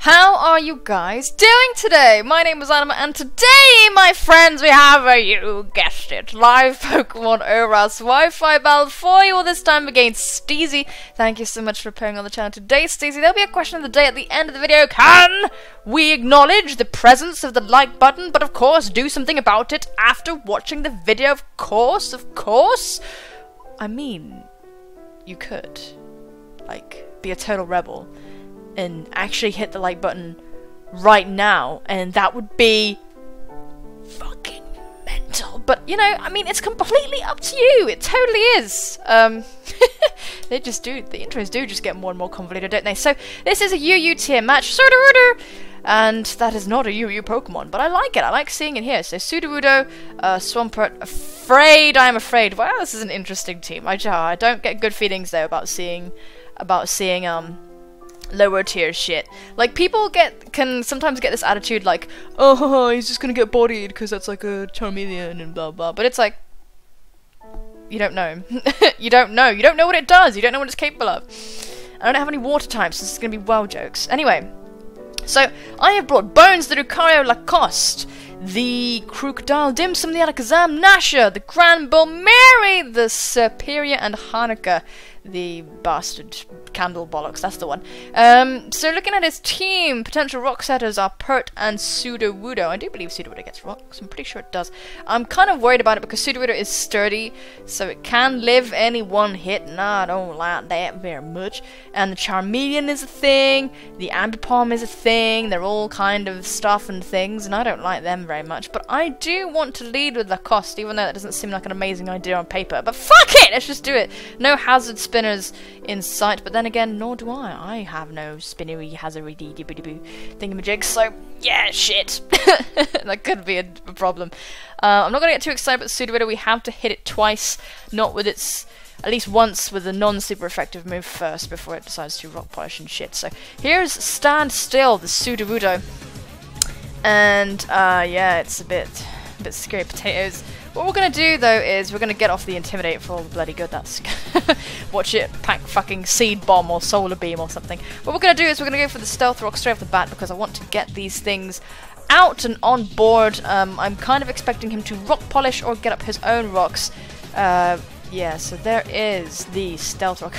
How are you guys doing today? My name is Anima, and today, my friends, we have you guessed it, live Pokemon ORAS Wi-Fi battle for you all this time against Steezy. Thank you so much for appearing on the channel today, Steezy. There'll be a question of the day at the end of the video. Can we acknowledge the presence of the like button, but of course do something about it after watching the video? Of course. I mean, you could, like, be a total rebel and actually hit the like button right now, and that would be fucking mental. But, you know, I mean, it's completely up to you. It totally is. The intros do just get more and more convoluted, don't they? So, this is a UU tier match, Sudowoodo, and that is not a UU Pokemon, but I like it. I like seeing it here. So, Sudowoodo, Swampert, I'm afraid. Well, this is an interesting team. I don't get good feelings, though, about seeing, lower tier shit. Like, people can sometimes get this attitude like, oh, he's just gonna get bodied because that's like a Charmeleon and blah blah, but it's like, you don't know. You don't know what it does, you don't know what it's capable of. I don't have any water types, so this is gonna be well jokes. Anyway, so I have brought Bones, the Lucario Lacoste, the Crocodile Dimsum, the Alakazam, Nasha, the Granbull, Mary, the Superior, and Hanukkah, the bastard candle bollocks, that's the one. So looking at his team, potential rock setters are Pert and Sudowoodo. I do believe Sudowoodo gets rocks, I'm pretty sure it does. I'm kind of worried about it because Sudowoodo is sturdy, so it can live any one hit. Nah, I don't like that very much. And the Charmeleon is a thing, the Ambipom is a thing, they're all kind of stuff and things, and I don't like them very much. But I do want to lead with Lacoste, even though that doesn't seem like an amazing idea on paper. But fuck it, let's just do it. No hazard spinners in sight, but then again, nor do I. I have no spinnery, hazardy, dee-boo-dee-boo thingamajig, so yeah, shit. That could be a problem. I'm not going to get too excited about Sudowoodo. We have to hit it twice, not with its, at least once with a non-super effective move first before it decides to rock polish and shit. So here's Stand Still, the Sudowoodo. And yeah, it's a bit scary potatoes. What we're going to do, though, is we're going to get off the Intimidate for all the bloody good. That's watch it pack fucking Seed Bomb or Solar Beam or something. What we're going to do is we're going to go for the Stealth Rock straight off the bat because I want to get these things out and on board. I'm kind of expecting him to rock polish or get up his own rocks. Yeah, so there is the Stealth Rock.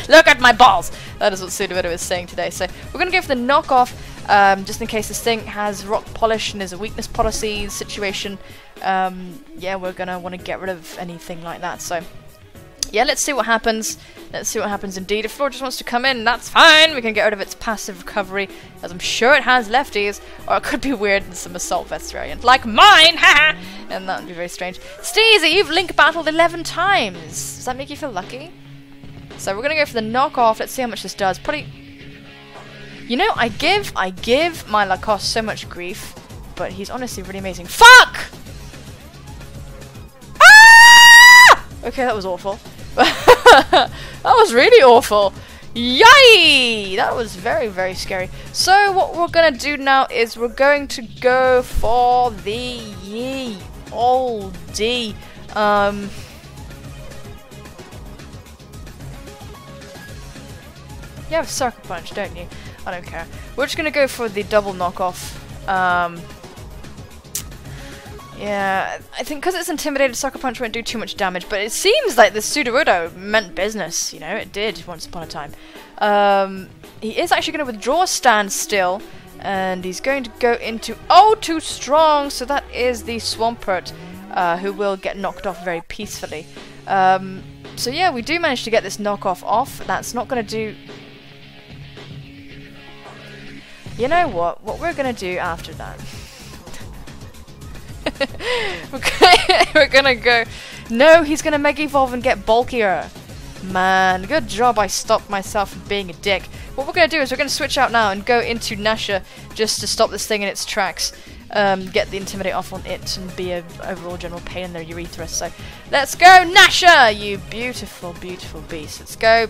Look at my balls! That is what Sudowoodo is saying today. So we're going to go for the knockoff, just in case this thing has rock polish and is a weakness policy situation. Yeah, we're going to want to get rid of anything like that. So yeah, let's see what happens. Let's see what happens indeed. If Flora just wants to come in, that's fine. We can get rid of its passive recovery, as I'm sure it has lefties. Or it could be weird and some Assault Vest variant, like mine! Haha! And that would be very strange. Steezy, you've link battled 11 times. Does that make you feel lucky? So we're gonna go for the knockoff. Let's see how much this does. Probably, you know, I give my Lacoste so much grief, but he's honestly really amazing. Fuck! Ah! Okay, that was awful. That was really awful. Yay! That was very, very scary. So what we're gonna do now is we're going to go for the ye old D. You have Sucker Punch, don't you? I don't care. We're just gonna go for the double knockoff. Yeah, I think because it's intimidated, Sucker Punch won't do too much damage, but it seems like the Sudowoodo meant business, you know, it did once upon a time. He is actually going to withdraw Stand Still, and he's going to go into too strong, so that is the Swampert, who will get knocked off very peacefully. So yeah, we do manage to get this knockoff off. That's not going to do... You know what? What we're going to do after that... We're gonna go... No, he's gonna Mega Evolve and get bulkier. Man, good job I stopped myself from being a dick. What we're gonna do is we're gonna switch out now and go into Nasha just to stop this thing in its tracks. Get the Intimidate off on it and be an overall general pain in their urethra. So, let's go Nasha, you beautiful, beautiful beast. Let's go.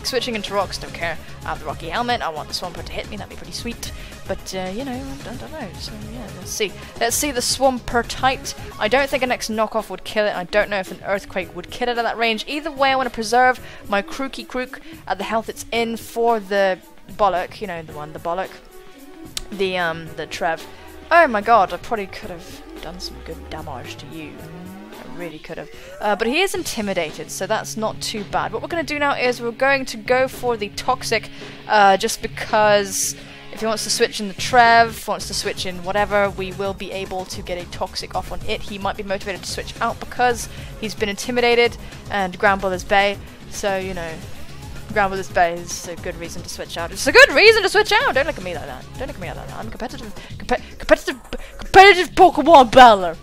Switching into rocks, don't care. I have the Rocky Helmet, I want the Swampert to hit me, that'd be pretty sweet. But, you know, I don't know, so yeah, let's see. Let's see the Swampert. I don't think a next knockoff would kill it, I don't know if an Earthquake would kill it at that range. Either way, I want to preserve my Crook at the health it's in for the Bollock, you know the one, the Bollock. The Trev. Oh my god, I probably could have done some good damage to you. I really could have. But he is intimidated, so that's not too bad. What we're going to do now is we're going to go for the Toxic, just because if he wants to switch in the Trev, wants to switch in whatever, we will be able to get a Toxic off on it. He might be motivated to switch out because he's been intimidated, and Grandmother's Bay, so, you know, Grandmother's Bay is a good reason to switch out. It's a good reason to switch out! Don't look at me like that. Don't look at me like that. I'm a competitive Pokemon battler!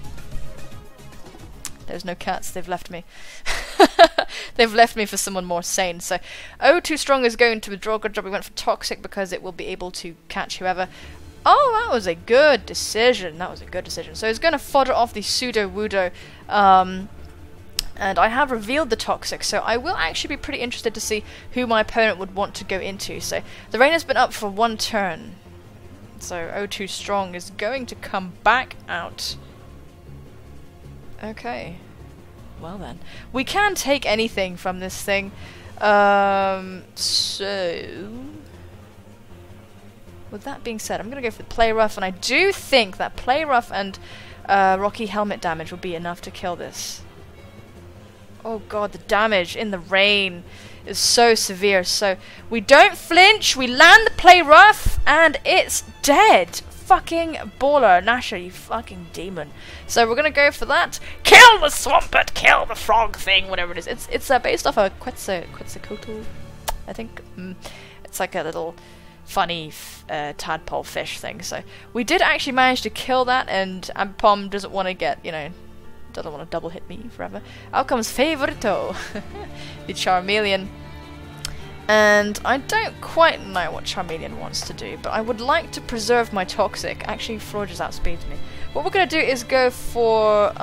There's no cats, they've left me. They've left me for someone more sane. So, O2 Strong is going to withdraw. Good job we went for Toxic because it will be able to catch whoever. Oh, that was a good decision. That was a good decision. So he's going to fodder off the Pseudo-Wudo. And I have revealed the Toxic, so I will actually be pretty interested to see who my opponent would want to go into. So the rain has been up for one turn. So O2 Strong is going to come back out. Okay. Well then. We can take anything from this thing. So... with that being said, I'm going to go for the Play Rough, and I do think that Play Rough and Rocky Helmet damage will be enough to kill this. Oh god, the damage in the rain is so severe. So we don't flinch, we land the Play Rough, and it's dead. Fucking baller, Nasha, you fucking demon. So we're gonna go for that. Kill the Swampert, kill the frog thing, whatever it is. It's based off a Quetzalcoatl, I think. It's like a little funny tadpole fish thing. So we did actually manage to kill that, and Ampom doesn't want to get, you know, doesn't want to double hit me forever. Out comes Favorito, the Charmeleon. And I don't quite know what Charmeleon wants to do, but I would like to preserve my Toxic. Actually, Floor just outspeeds me. What we're going to do is go for... what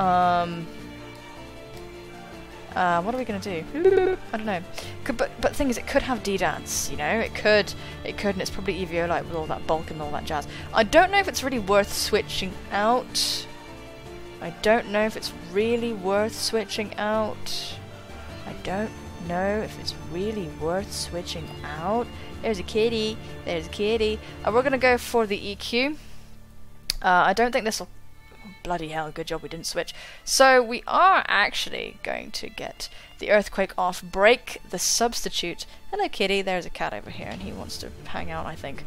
are we going to do? I don't know. But the thing is, it could have D-Dance, you know? It could, and it's probably Eviolite with all that bulk and all that jazz. I don't know if it's really worth switching out. I don't know if it's really worth switching out. I don't know if it's really worth switching out. There's a kitty. There's a kitty. We're going to go for the EQ. I don't think this will... bloody hell, good job we didn't switch. So we are actually going to get the Earthquake off, break the Substitute. Hello kitty, there's a cat over here and he wants to hang out, I think.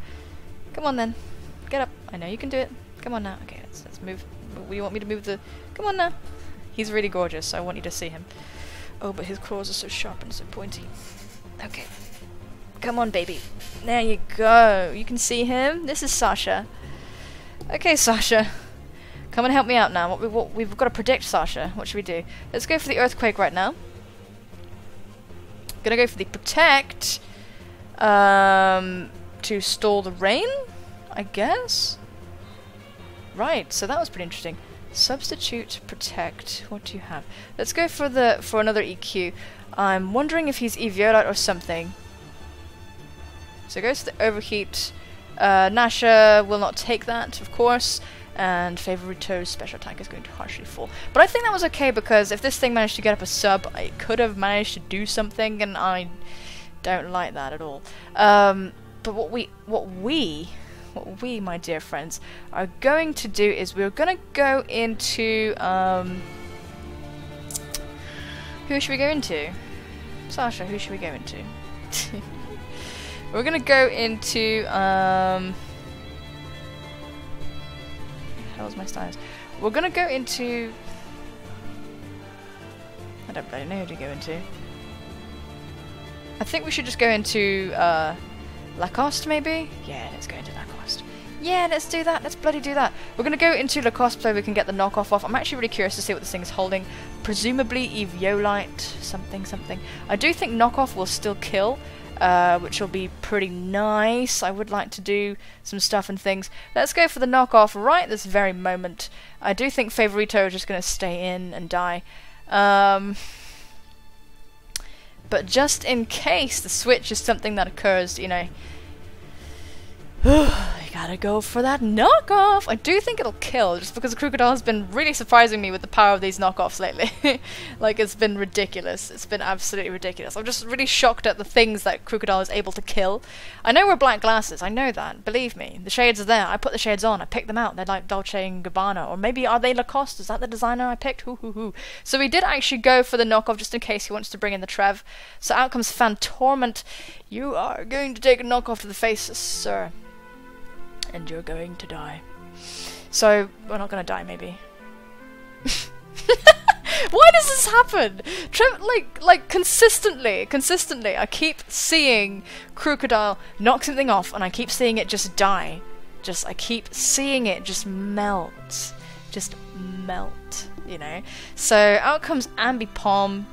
Come on then. Get up. I know you can do it. Come on now. Okay, let's move. You want me to move the... Come on now. He's really gorgeous, so I want you to see him. Oh, but his claws are so sharp and so pointy. Okay. Come on, baby. There you go. You can see him. This is Sasha. Okay, Sasha. Come and help me out now. We've got to predict Sasha. What should we do? Let's go for the Earthquake right now. Gonna go for the Protect. To stall the rain, I guess? Right, so that was pretty interesting. Substitute, Protect. What do you have? Let's go for another EQ. I'm wondering if he's Eviolite or something. So it goes to the Overheat. Nasha will not take that, of course. And Favorito's special attack is going to harshly fall. But I think that was okay because if this thing managed to get up a sub, it could have managed to do something, and I don't like that at all. But what we, my dear friends, are going to do is we're going to go into... who should we go into? Sasha, who should we go into? We're going to go into... hell's my stylus? We're going to go into... I don't really know who to go into. I think we should just go into Lacoste, maybe? Yeah, let's go into Lacoste. Yeah, let's do that. Let's bloody do that. We're going to go into Lacoste so we can get the knockoff off. I'm actually really curious to see what this thing is holding. Presumably Eviolite, something. I do think knockoff will still kill, which will be pretty nice. I would like to do some stuff and things. Let's go for the knockoff right this very moment. I do think Favorito is just going to stay in and die. But just in case the switch is something that occurs, you know, you gotta go for that knockoff. I do think it'll kill, just because Crocodile has been really surprising me with the power of these knockoffs lately. Like, it's been ridiculous. It's been absolutely ridiculous. I'm just really shocked at the things that Crocodile is able to kill. I know we're black glasses, I know that, believe me. The shades are there, I put the shades on, I picked them out. They're like Dolce & Gabbana, or maybe are they Lacoste? Is that the designer I picked? Hoo hoo hoo. So we did actually go for the knockoff just in case he wants to bring in the Trev. So out comes Fantorment. You are going to take a knockoff to the face, sir. And you're going to die. So, we're not gonna die, maybe. Why does this happen? Like consistently, I keep seeing Crocodile knock something off, and I keep seeing it just die. I keep seeing it just melt. Just melt, you know? So, out comes Ambipom.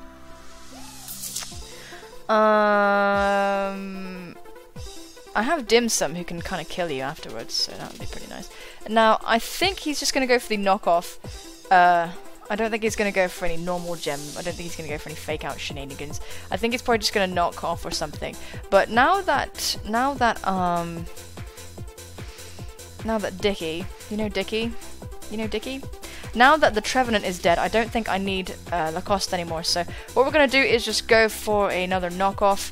I have Dim Sum who can kind of kill you afterwards, so that would be pretty nice. Now, I think he's just going to go for the knockoff. I don't think he's going to go for any normal gem. I don't think he's going to go for any fake out shenanigans. I think he's probably just going to knock off or something. But now that Dicky, you know Dicky? Now that the Trevenant is dead, I don't think I need Lacoste anymore, so what we're going to do is just go for another knockoff,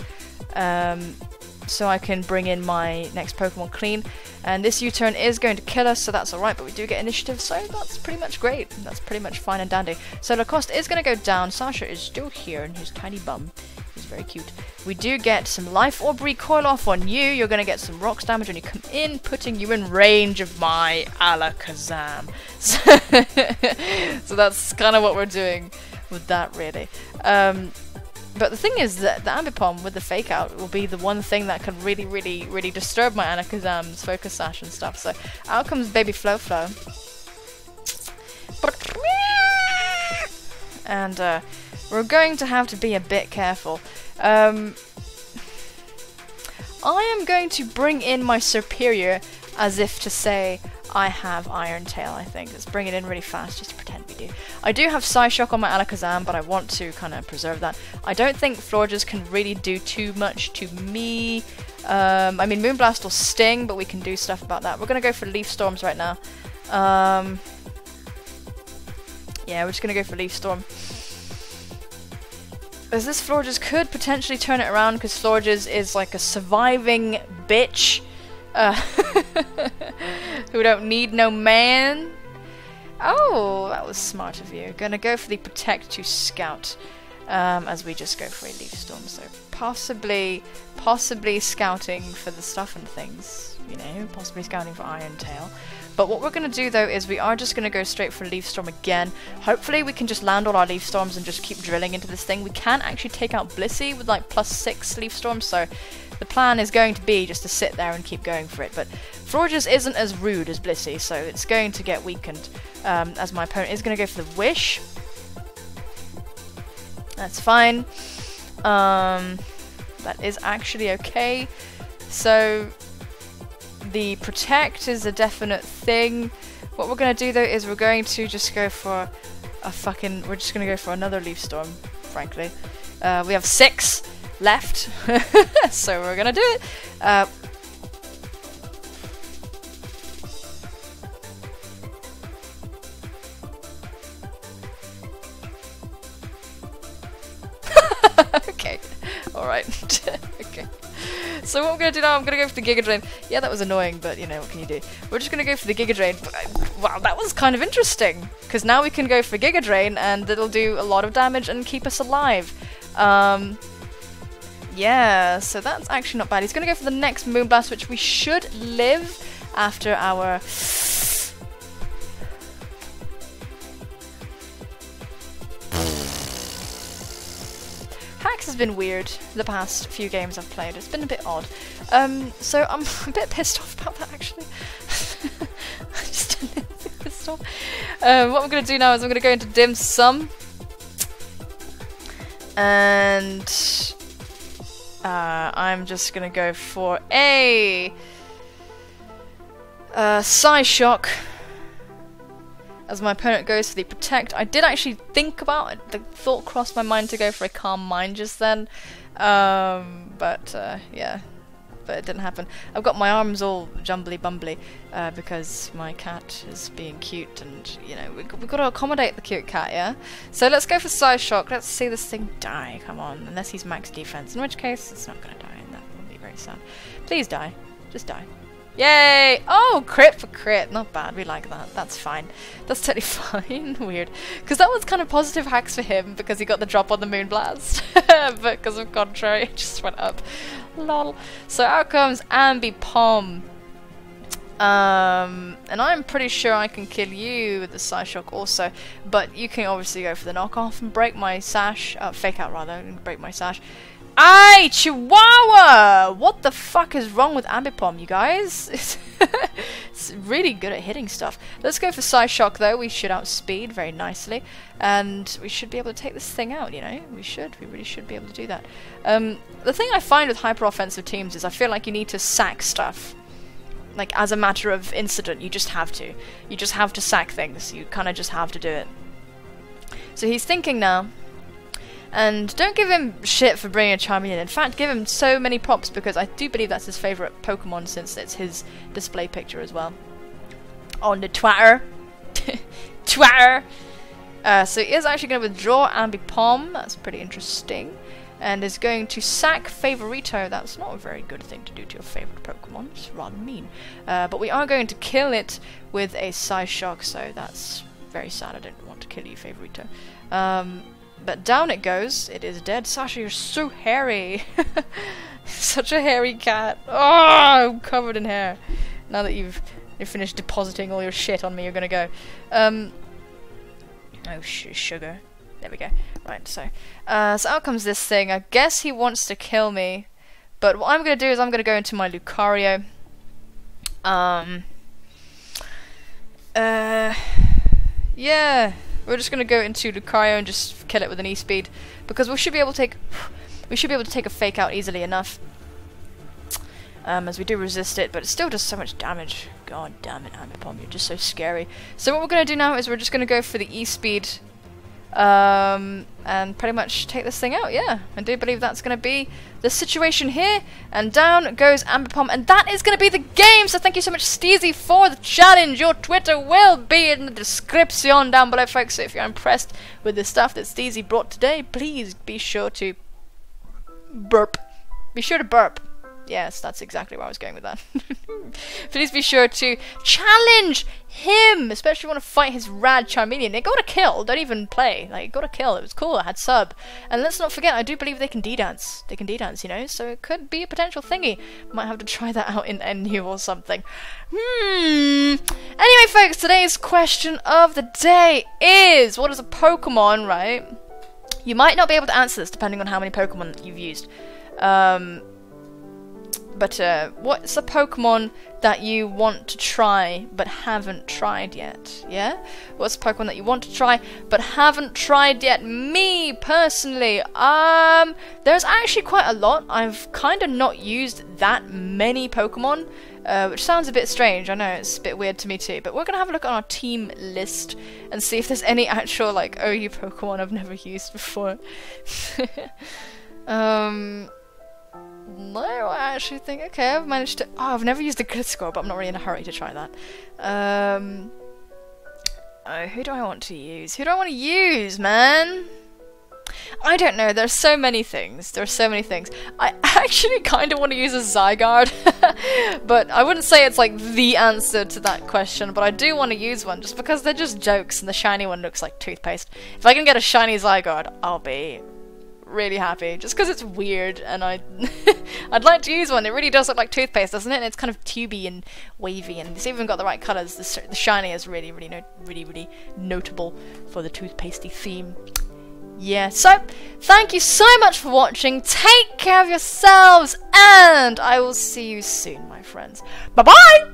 so I can bring in my next Pokemon clean. And this U-turn is going to kill us, so that's alright, but we do get initiative, so that's pretty much great. That's pretty much fine and dandy. So Lacoste is going to go down. Sasha is still here in his tiny bum. He's very cute. We do get some Life Orb recoil off on you. You're going to get some rocks damage when you come in, putting you in range of my Alakazam. So that's kind of what we're doing with that, really. But the thing is that the Ambipom with the fake out will be the one thing that can really disturb my Alakazam's focus sash and stuff. So out comes Baby Flo. And we're going to have to be a bit careful. I am going to bring in my Superior as if to say I have Iron Tail, I think. Let's bring it in really fast just to pretend we do. I do have Psyshock on my Alakazam, but I want to kind of preserve that. I don't think Florges can really do too much to me. I mean, Moonblast will sting, but we can do stuff about that. We're going to go for Leaf Storms right now. Yeah, we're just going to go for Leaf Storm. As this Florges could potentially turn it around, because Florges is like a surviving bitch. Who don't need no man. Oh, that was smart of you. Gonna go for the Protect to Scout, as we just go for a Leaf Storm. So possibly scouting for the stuff and things, you know, possibly scouting for Iron Tail. But what we're going to do though is we are just going to go straight for Leaf Storm again. Hopefully we can just land all our Leaf Storms and just keep drilling into this thing. We can actually take out Blissey with like +6 Leaf Storms, so the plan is going to be just to sit there and keep going for it. But Florges isn't as rude as Blissey, so it's going to get weakened, as my opponent is going to go for the Wish. That's fine. That is actually okay. So the Protect is a definite thing. What we're going to do though is we're going to just go for we're just going to go for another Leaf Storm, frankly. We have 6 left, so we're going to do it. Okay, alright. Okay. So what I'm going to do now, I'm going to go for the Giga Drain. Yeah, that was annoying, but you know, what can you do? We're just going to go for the Giga Drain. Wow, that was kind of interesting, because now we can go for Giga Drain, and it'll do a lot of damage and keep us alive. Yeah, so that's actually not bad. He's going to go for the next Moonblast, which we should live after our... Hacks has been weird the past few games I've played. It's been a bit odd. So I'm a bit pissed off about that, actually. Just a little bit pissed off. What I'm going to do now is I'm going to go into Dim Sum. And I'm just going to go for a Psyshock. As my opponent goes for the Protect. I did actually think about it. The thought crossed my mind to go for a Calm Mind just then. Yeah. but it didn't happen. I've got my arms all jumbly bumbly because my cat is being cute, and you know we've got to accommodate the cute cat, yeah. So let's go for Psyshock. Let's see this thing die. Come on, unless he's max defense, in which case it's not gonna die, and that will be very sad. Please die, just die. Yay! Oh, crit for crit. Not bad. We like that. That's fine. That's totally fine. Weird. Because that was kind of positive hacks for him because he got the drop on the Moonblast. But because of contrary, it just went up. Lol. So out comes Ambipom. And I'm pretty sure I can kill you with the Psyshock also. But you can obviously go for the knockoff and break my sash. Fake out rather, and break my sash. Aye, Chihuahua! What the fuck is wrong with Ambipom, you guys? It's really good at hitting stuff. Let's go for Psyshock though. We should outspeed very nicely. And we should be able to take this thing out, you know? We really should be able to do that. The thing I find with hyper-offensive teams is I feel like you need to sack stuff. Like, as a matter of incident, you just have to. You just have to sack things. You kind of just have to do it. So he's thinking now. And don't give him shit for bringing a Charmeleon. In fact, give him so many props because I do believe that's his favourite Pokemon since it's his display picture as well. On the Twitter. Twitter! So he is actually going to withdraw Ambipom. That's pretty interesting. And is going to sack Favorito. That's not a very good thing to do to your favourite Pokemon. It's rather mean. But we are going to kill it with a Psyshock, so that's very sad. I don't want to kill you, Favorito. But down it goes. It is dead. Sasha, you're so hairy. Such a hairy cat. Oh, I'm covered in hair. Now that you're finished depositing all your shit on me, you're gonna go. Oh, sugar. There we go. Right, so out comes this thing. I guess he wants to kill me. But what I'm gonna do is I'm gonna go into my Lucario. Yeah. We're just gonna go into Lucario and just kill it with an E-speed because we should be able to take a fake out easily enough. As we do resist it, but it still does so much damage. God damn it, Ambipom, you're just so scary. So what we're gonna do now is we're just gonna go for the E-speed, and pretty much take this thing out. Yeah, I do believe that's gonna be the situation here. And down goes Ambipom, and that is gonna be the game. So thank you so much, Steezy, for the challenge. Your Twitter will be in the description down below, folks. So if you're impressed with the stuff that Steezy brought today, please be sure to burp. Be sure to burp. Yes, that's exactly where I was going with that. Please be sure to challenge him, especially if you want to fight his rad Charmeleon. It got a kill, don't even play. Like, it got a kill, it was cool, it had sub. And let's not forget, I do believe they can D-dance. They can D-dance, you know, so it could be a potential thingy. Might have to try that out in NU or something. Anyway, folks, today's question of the day is, what is a Pokemon, right? You might not be able to answer this depending on how many Pokemon you've used. But what's a Pokemon that you want to try but haven't tried yet? Yeah? What's a Pokemon that you want to try but haven't tried yet? Me, personally, there's actually quite a lot. I've kind of not used that many Pokemon, which sounds a bit strange. I know, it's a bit weird to me too. But we're going to have a look at our team list and see if there's any actual, like, OU Pokemon I've never used before. No, I actually think, okay, I've managed to... Oh, I've never used a good score, but I'm not really in a hurry to try that. Oh, who do I want to use? Who do I want to use, man? I don't know, there's so many things. There are so many things. I actually kind of want to use a Zygarde, but I wouldn't say it's like the answer to that question, but I do want to use one just because they're just jokes and the shiny one looks like toothpaste. If I can get a shiny Zygarde, I'll be really happy, just because it's weird and I'd like to use one. It really does look like toothpaste, doesn't it? And it's kind of tubey and wavy, and it's even got the right colours. The shiny is really notable for the toothpastey theme. Yeah, so thank you so much for watching. Take care of yourselves, and I will see you soon, my friends. Bye bye.